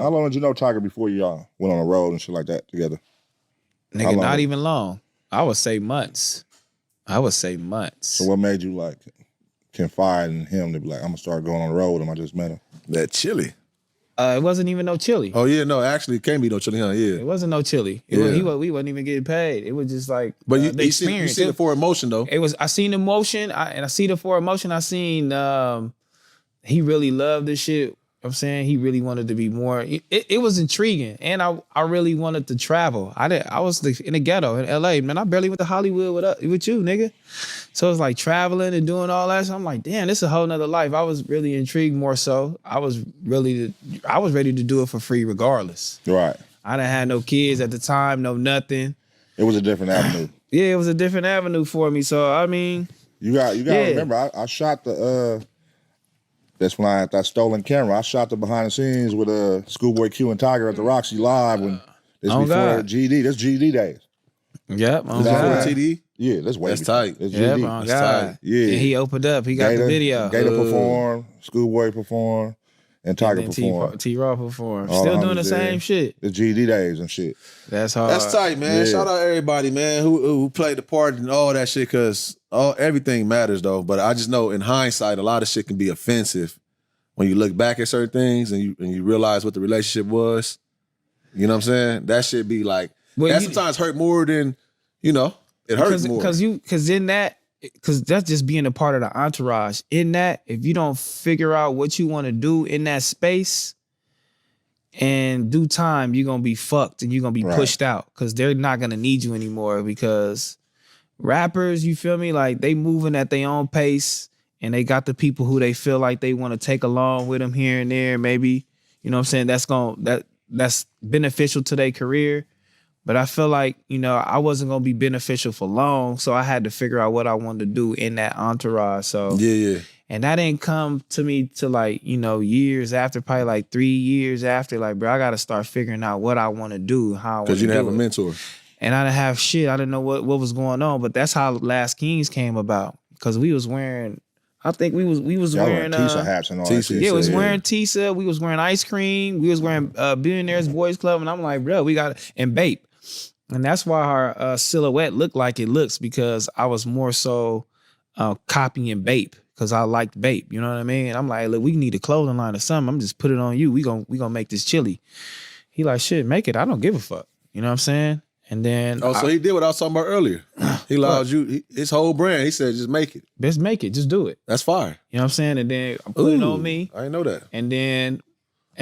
How long did you know Tyga before y'all went on the road and shit like that together? Nigga, not even long. I would say months. So what made you like confide in him to be like, I'm gonna start going on the road with him? I just met him. That chili. It wasn't even no chili. Oh yeah, no, actually it can't be no chili, huh? Yeah. It wasn't no chili. We wasn't even getting paid. It was just like but the experience. You see it for emotion though. It was. I seen emotion, and I see the for emotion. I seen he really loved this shit. I'm saying he really wanted to be more. It was intriguing, and I really wanted to travel. I was in the ghetto in LA, man. I barely went to Hollywood with you, nigga. So it's like traveling and doing all that. So I'm like, damn, this is a whole nother life. I was really intrigued more so. I was ready to do it for free regardless. Right. I didn't have no kids at the time, no nothing. It was a different avenue. Yeah, it was a different avenue for me. So I mean, you got to remember, I shot the. That's when I had that stolen camera. I shot the behind the scenes with Schoolboy Q and Tyga at the Roxy Live when this before GD. That's GD days. Yep. Before TD? Yeah, that's way That's tight. That's yep, GD. on That's God. tight. Yeah. And he opened up. He got the video. Gator performed, Schoolboy performed, and Tyga performed. T-Raw performed. All Still doing the same shit. The GD days and shit. That's hard. That's tight, man. Yeah. Shout out everybody, man, who played the part and all that shit, because everything matters though. But I just know in hindsight, a lot of shit can be offensive when you look back at certain things and you realize what the relationship was. You know what I'm saying? That shit be like, that sometimes hurt more than, it hurts more. Because that's just being a part of the entourage. In that, if you don't figure out what you want to do in that space, in due time, you're going to be fucked and you're going to be pushed out because they're not going to need you anymore, because rappers, you feel me? Like, they moving at their own pace and they got the people who they feel like they want to take along with them here and there. Maybe, you know what I'm saying? That's beneficial to their career. But I feel like, I wasn't going to be beneficial for long. So I had to figure out what I wanted to do in that entourage. So, yeah. And that didn't come to me to years after, probably like 3 years after. Like, bro, I got to start figuring out what I want to do, how I want to do it. Because you didn't have a mentor. And I didn't have shit. I didn't know what was going on. But that's how Last Kings came about. Because we was wearing... I think we was wearing Tisa hats and all that shit. Yeah, we was wearing Tisa. We was wearing ice cream. We was wearing Billionaires Boys Club. And I'm like, bro, we got it. And Bape. And that's why our silhouette looked like it looks, because I was more so copying Bape, because I liked Bape. You know what I mean? And I'm like, look, we need a clothing line or something. I'm just put it on you. We gonna make this chili. He like, shit, make it. I don't give a fuck. You know what I'm saying? And then so he did what I was talking about earlier. He allowed you his whole brand. He said, just make it. Just make it. Just do it. That's fire. You know what I'm saying? And then I put it on me. I didn't know that. And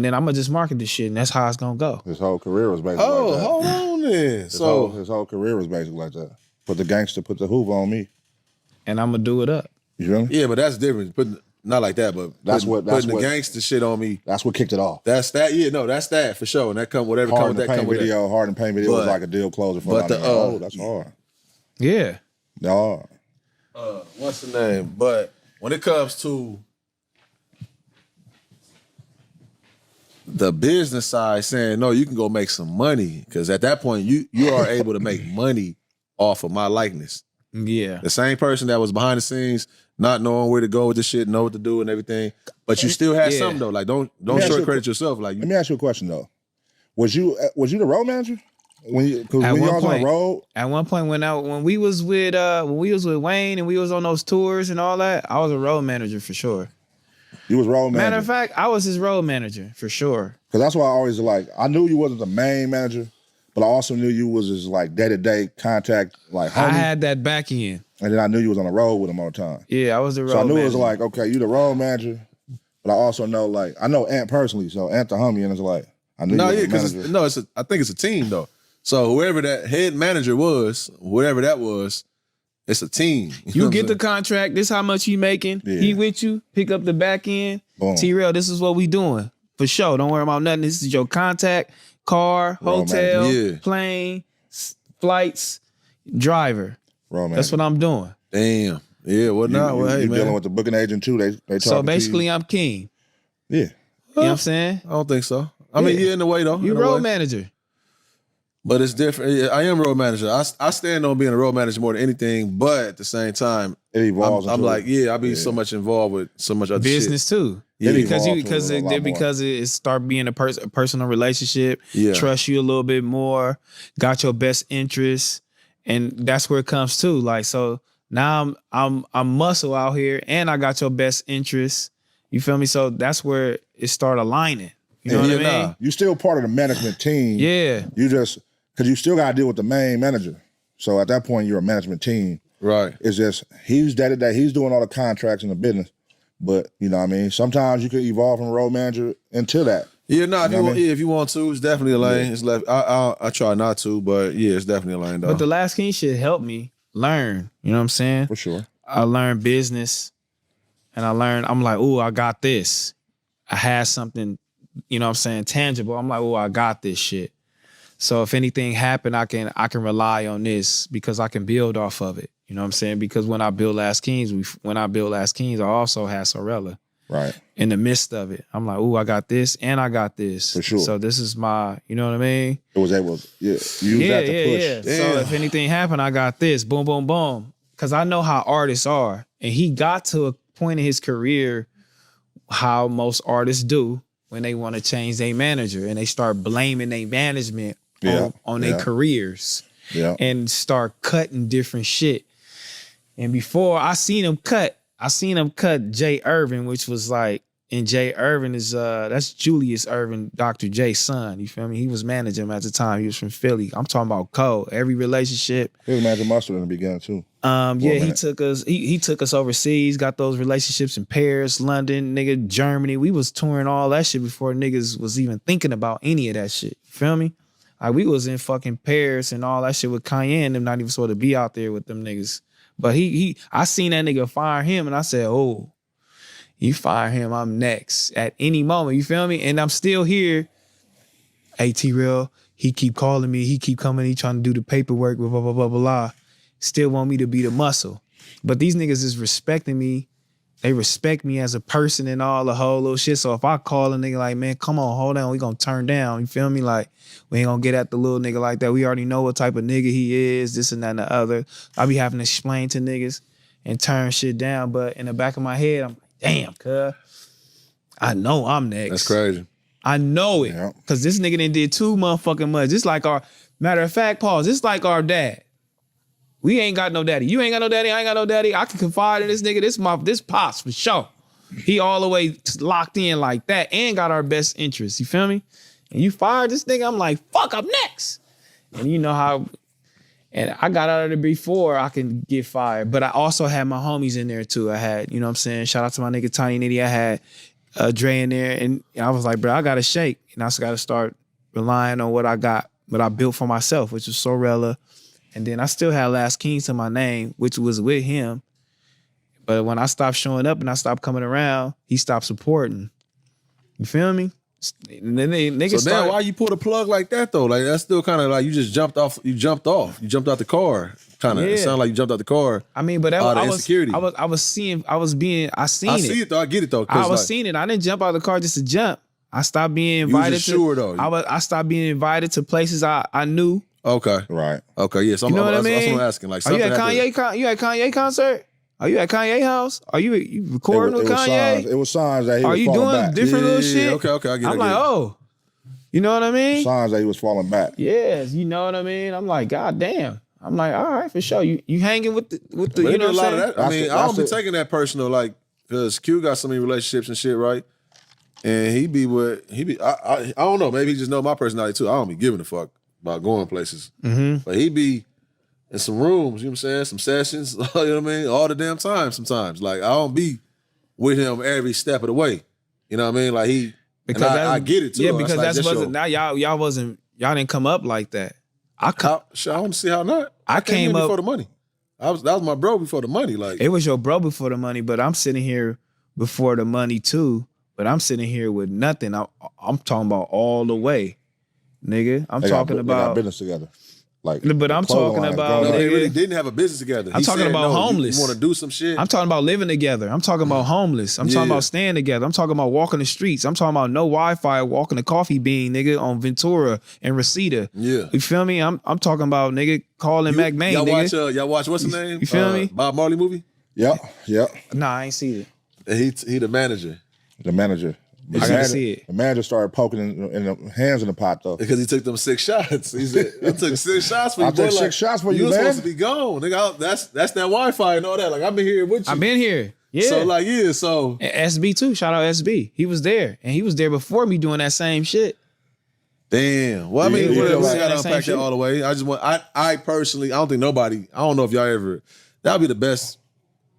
then I'm gonna just market this shit, and that's how it's gonna go. His whole career was basically like that. Hold on then. His whole career was basically like that. Put the gangster, put the hoover on me. And I'm gonna do it up. You feel me? Yeah, but that's different. Not like that, but putting the gangster shit on me. That's what kicked it off. That's that. Yeah, no, that's that for sure. And that come whatever come with that come with video, Hard and Pain video was like a deal closer for me. That's hard. Yeah. No. What's the name? But when it comes to the business side, saying no, you can go make some money, because at that point you are able to make money off of my likeness. Yeah. The same person that was behind the scenes, not knowing where to go with the shit, know what to do and everything, but you still had something though. Like don't short credit yourself. Like, let me ask you a question though. Was you the road manager? When you was on the road? At one point when we was with Wayne and we was on those tours and all that, I was a road manager for sure. You was road manager. Matter of fact, I was his road manager for sure. Because that's why I always I knew you wasn't the main manager, but I also knew you was his day-to-day contact, homie. I had that back end. And then I knew you was on the road with him all the time. Yeah, I was the road manager. So I knew manager. it was okay, you the road manager, but I also know I know Ant personally, so Ant the homie, and it's I knew you was the manager. I think it's a team though. So whoever that head manager was, whatever that was, it's a team. You get the contract. This how much he making. Yeah. He with you. Pick up the back end. T-Rail, this is what we doing. For sure. Don't worry about nothing. This is your contact, car, hotel, plane, flights, driver. That's what I'm doing. Damn. Yeah, what now? You're man. dealing with the booking agent too. They so basically I'm king. Yeah. You know what I'm saying? I don't think so. I mean, in a way though. You road manager. But it's different. Yeah, I am road manager. I stand on being a road manager more than anything, but at the same time, it evolves. I'm like, I be so much involved with so much other business shit. too. Yeah, because it start being a personal relationship. Yeah. Trust you a little bit more. Got your best interests, and that's where it comes to. Like, so now I'm muscle out here, and I got your best interests. You feel me? So that's where it start aligning. You know what I mean? You still part of the management team. Yeah. You just because you still got to deal with the main manager. So at that point, you're a management team. Right. It's just he's day-to-day. He's doing all the contracts in the business. But you know what I mean? Sometimes you could evolve from a road manager into that. Yeah, if you want to, it's definitely a lane. Yeah. It's left. I try not to, but yeah, it's definitely a lane though. But the Last King shit helped me learn. You know what I'm saying? For sure. I learned business, and I'm like, oh, I got this. I had something, you know what I'm saying, tangible. I'm like, oh, I got this shit. So if anything happened, I can rely on this because I can build off of it. You know what I'm saying? Because when I built Last Kings, I also had Sorella. Right. In the midst of it. I'm like, ooh, I got this and I got this. For sure. So this is my, you know what I mean? It was able to, you use that to push. Yeah. So if anything happened, I got this. Boom, boom, boom. Because I know how artists are. And he got to a point in his career how most artists do when they want to change their manager and they start blaming their management on their careers and start cutting different shit. And before I seen him cut Jay Irvin, which was like, and Jay Irvin is that's Julius Irvin, Dr. J's son. You feel me? He was managing him at the time. He was from Philly. I'm talking about Cole. Every relationship. He was managing Mustard in the beginning too. He took us overseas, got those relationships in Paris, London, nigga, Germany. We was touring all that shit before niggas was even thinking about any of that shit. You feel me? Like we was in fucking Paris and all that shit with Kanye and them not even supposed to be out there with them niggas. But I seen that nigga fire him and I said, oh, you fire him, I'm next at any moment. You feel me? And I'm still here. Hey, Trell, he keep calling me. He keep coming. He trying to do the paperwork, blah, blah, blah, blah, blah. Still want me to be the muscle. But these niggas is respecting me. They respect me as a person and all the whole little shit. So if I call a nigga like, man, come on, hold on, we gonna turn down. You feel me? Like, we ain't gonna get at the little nigga like that. We already know what type of nigga he is, this and that and the other. I be having to explain to niggas and turn shit down. But in the back of my head, I'm like, damn, cuz. I know I'm next. That's crazy. I know it. Yeah. Cause this nigga done did too motherfucking much. It's like matter of fact, pause, it's like our dad. We ain't got no daddy. You ain't got no daddy. I ain't got no daddy. I can confide in this nigga. This pops for sure. He all the way locked in like that and got our best interests. You feel me? And you fired this nigga. I'm like, fuck, I'm next. And you know how, and I got out of there before I can get fired. But I also had my homies in there too. I had, you know what I'm saying? Shout out to my nigga Tiny Nitty. I had Dre in there. And I was like, bro, I got to shake. And I just got to start relying on what I built for myself, which was Sorella. And then I still had Last King to my name, which was with him. But when I stopped showing up and I stopped coming around, he stopped supporting. You feel me? And then niggas then why you pull the plug like that though? Like that's still kind of like you just jumped off. You jumped out the car. Kind of. Yeah. It sounded like you jumped out the car. I mean, but that was insecurity. I seen it though. I get it though. I was seeing it. I didn't jump out the car just to jump. I stopped being invited. You was sure though. I stopped being invited to places I knew. Okay. Right. Okay. Yes. Yeah, so you know what I mean? That's what I'm asking. Like, are you at Kanye? You at Kanye concert? Are you at Kanye house? Are you recording with Kanye? It was signs that he was falling back. Are you doing different little shit? Okay. I get it. I'm like, oh, you know what I mean? Signs that he was falling back. Yes, you know what I mean. I'm like, God damn. I'm like, all right, for sure. You hanging with the you know what I'm saying? I mean, I don't be taking that personal, like, because Q got so many relationships and shit, right? And I don't know. Maybe he just know my personality too. I don't be giving a fuck about going places. Mm-hmm. But he be in some rooms, you know what I'm saying? Some sessions, you know what I mean? All the damn time sometimes. Like, I don't be with him every step of the way. You know what I mean? Like, I get it too. Yeah, because that wasn't, now y'all didn't come up like that. I don't see how not. I came up before the money. That was my bro before the money. Like, it was your bro before the money, but I'm sitting here before the money too. But I'm sitting here with nothing. I'm talking about all the way, nigga. They got business together. like. But I'm talking about No, they nigga, really didn't have a business together. I'm He talking said, about no, homeless. You want to do some shit? I'm talking about living together. I'm talking about homeless. I'm talking about staying together. I'm talking about walking the streets. I'm talking about no Wi-Fi, walking the coffee bean, nigga, on Ventura and Reseda. Yeah. You feel me? I'm talking about nigga calling Mac Main, nigga. Y'all watch what's the name? You feel me? Bob Marley movie? Yep. Nah, I ain't see it. He the manager. The manager. I gotta see it. The manager started poking in the hands in the pot though. Because he took them 6 shots. He said, I took 6 shots for you. I took 6 shots for you, man. You were supposed to be gone. Nigga, that's that Wi-Fi and all that. Like, I've been here with you. I've been here. Yeah. So, like, so. And SB too. Shout out SB. He was there. And he was there before me doing that same shit. Damn. Well, I mean, Yeah, we like gotta that same unpack that shit. all the way. I personally, I don't think nobody, I don't know if y'all ever, that'll be the best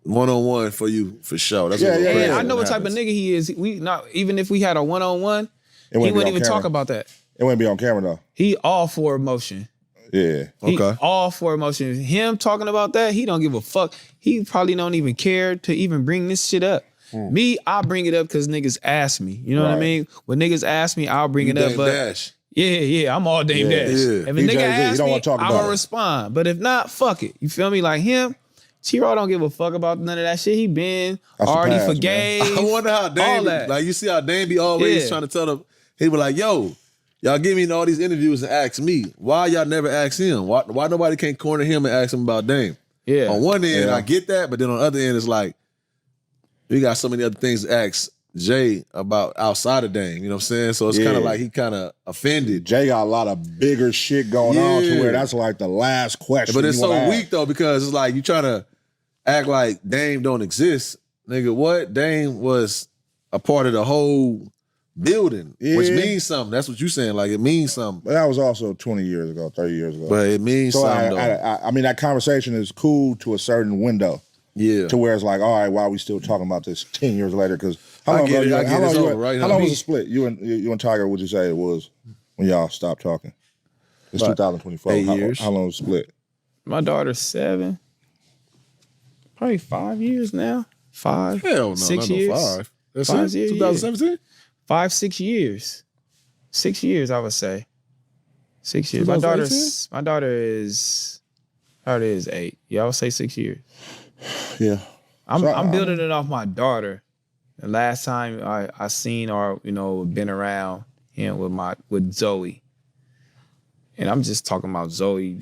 one-on-one for you, for sure. That's what And I know what type of nigga he is. We not even if we had a one-on-one, he wouldn't even talk about that. It wouldn't be on camera though. He all for emotion. Yeah. He all for emotion. Him talking about that, he don't give a fuck. He probably don't even care to even bring this shit up. Me, I bring it up because niggas ask me. You know what I mean? When niggas ask me, I'll bring it up. But Dash. yeah, I'm all Dame Dash. Yeah. If a nigga He asks don't me, wanna talk I'm about gonna it. respond. But if not, fuck it. You feel me? Like him, T-Raw don't give a fuck about none of that shit. He been That's the already past, forgave. I wonder how all Dame, that. like you see how Dame be always trying to tell them, he be like, yo, y'all give me all these interviews and ask me. Why y'all never ask him? Why nobody can't corner him and ask him about Dame? Yeah. On one end, I get that, but then on the other end, it's like, we got so many other things to ask Jay about outside of Dame. You know what I'm saying? So it's kind of like he kind of offended. Jay got a lot of bigger shit going on to where that's like the last question. But it's you so wanna weak ask. though, because it's like you trying to act like Dame don't exist. Nigga, what? Dame was a part of the whole building, which Yeah. means something. That's what you saying. Like it means something. But that was also 20 years ago, 30 years ago. But it means so something though. I mean, that conversation is cool to a certain window. Yeah. To where it's like, all right, why are we still talking about this 10 years later? Because how long get it. I get it. It's over right how now. long was the split? You and Tyga, would you say it was when y'all stopped talking? It's About 2024. 8 years. How long was the split? My daughter's 7. Probably 5 years now. 5. Hell no, 6 not years. no 5. That's 5 it? years. 2017? 5, 6 years. 6 years, I would say. 6 years. 2018? My daughter is 8. Yeah, I would say 6 years. Yeah. I'm building it off my daughter. The last time I seen or been around him with Zoe, and I'm just talking about Zoe.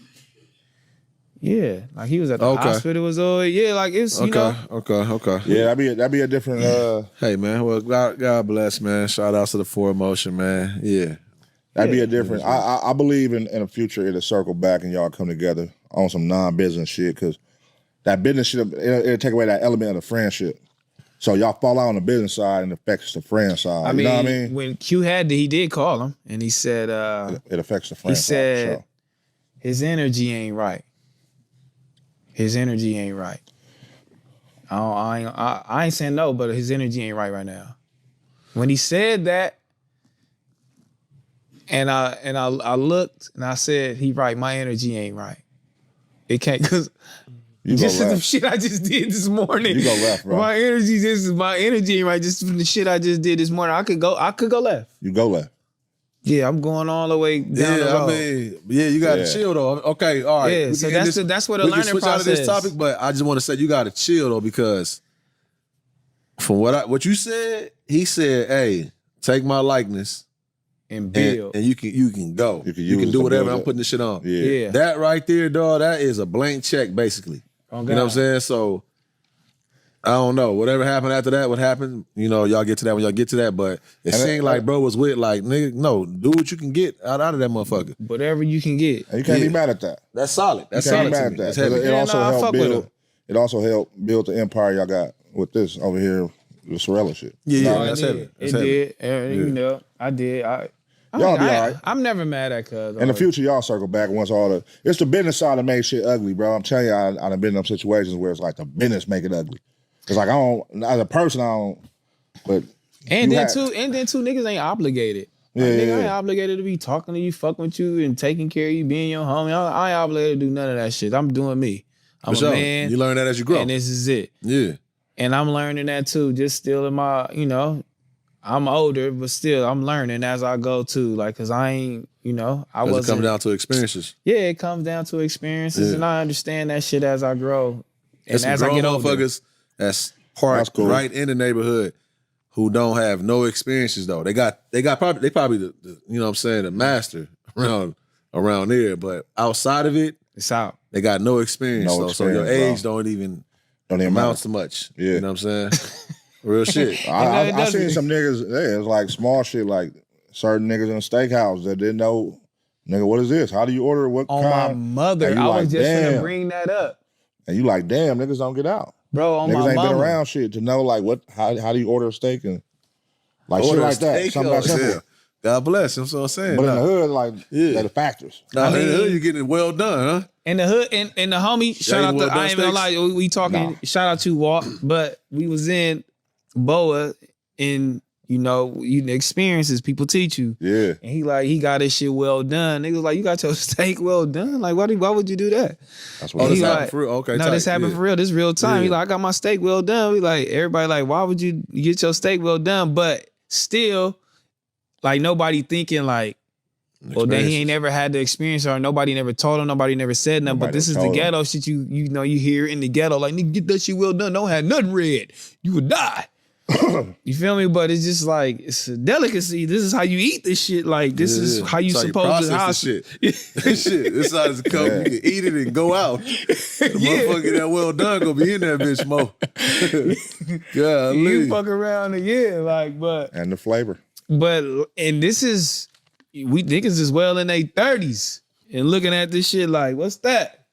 Yeah, like he was at the hospital with Zoe. Yeah, like it's Okay. Yeah, that'd be a different. Hey man, well God bless, man. Shout out to the For Emotion, man. Yeah. That'd be a different. I believe in the future it'll circle back and y'all come together on some non-business shit because that business shit it'll take away that element of the friendship. So y'all fall out on the business side and it affects the friend side. I mean, you know what I mean? when Q he did call him and he said It affects the friend he side. said for sure. his energy ain't right. His energy ain't right. I ain't saying no, but his energy ain't right now. When he said that, and I looked and I said, he right, my energy ain't right. It can't, because You just go the left. shit I just did this morning. You go left, bro. My energy ain't right. Just from the shit I just did this morning. I could go left. You go left. Yeah, I'm going all the way down the road. I mean, you got to chill though. Okay, all right. Yeah, We so can that's where the we can learning switch out of this process. topic, but I just want to say you got to chill though, because from what you said, he said, "Hey, take my likeness And build. and you can go. You can You use can it do to whatever. build I'm it. putting this shit on. Yeah. That right there, dog. That is a blank check, basically. Oh, You know what I'm God. saying? So I don't know. Whatever happened after that, what happened? Y'all get to that when y'all get to that. But it seemed like bro was with like, nigga, no, do what you can get out of that motherfucker. Whatever you can get. And you can't be mad at that. That's solid. That's You can't solid be to mad me. at That's that. 'Cause heavy. It Yeah, also nah, I helped fuck with build. him. It also helped build the empire y'all got with this over here, the Sorella shit. Yeah, Oh, that's it heavy. did. That's It heavy. did. And, I did. Y'all be all right. I'm never mad at cuz. In the future, y'all circle back once it's the business side that makes shit ugly, bro. I'm telling you, I done been in them situations where it's like the business make it ugly. It's like as a person, I don't, but And you then had- two niggas ain't obligated. Yeah, Like, nigga, yeah, I ain't yeah. obligated to be talking to you, fucking with you, and taking care of you, being your homie. I ain't obligated to do none of that shit. I'm doing me. I'm For sure. a man, You learn that as you grow. and this is it. Yeah. And I'm learning that too. Just still in my, I'm older, but still I'm learning as I go too. Like, cause I ain't, I wasn't. It comes down to experiences. Yeah, it comes down to experiences, and I understand that shit as I grow. And There's as some I get grown older. motherfuckers that's parked right in the neighborhood who don't have no experiences though. They probably the you know what I'm saying, the master around there, but outside of it, it's out. They got no experience, so your age don't even amount to much. Yeah. You know what I'm saying? Real shit. I seen some niggas, it's like small shit, like certain niggas in a steakhouse that didn't know, nigga, what is this? How do you order? What on kind? My mother, I was just gonna bring that up. And you like, damn, niggas don't get out. Bro, on niggas my ain't mama. been around shit to know like how do you order a steak and like shit like that. Something that simple. Yeah. God bless. That's what I'm saying. But in the hood, like they're the factors. In the hood, you getting it well done, huh? In the hood, and the homie, shout out to, I ain't gonna lie, we talking, shout out to Walt, but we was in Boa and the experiences people teach you. Yeah. And he got his shit well done. Niggas like, you got your steak well done? Like, why would you do that? That's what this happened for real. Okay. No, this happened for real. This real time. He like, I got my steak well done. We like, everybody like, why would you get your steak well done? But still, like nobody thinking like, well, then he ain't never had the experience, or nobody never told him, nobody never said nothing. But this is the ghetto shit you hear in the ghetto. Like, nigga, get that shit well done. Don't have nothing red. You would die. You feel me? But it's just like, it's a delicacy. This is how you eat this shit. Like, this is how you supposed to process this shit. This how it's come. You can eat it and go out. The motherfucker that well done gonna be in that bitch more. Yeah, you fuck around and but and the flavor. But and this is, we niggas is well in their 30s and looking at this shit like, what's that?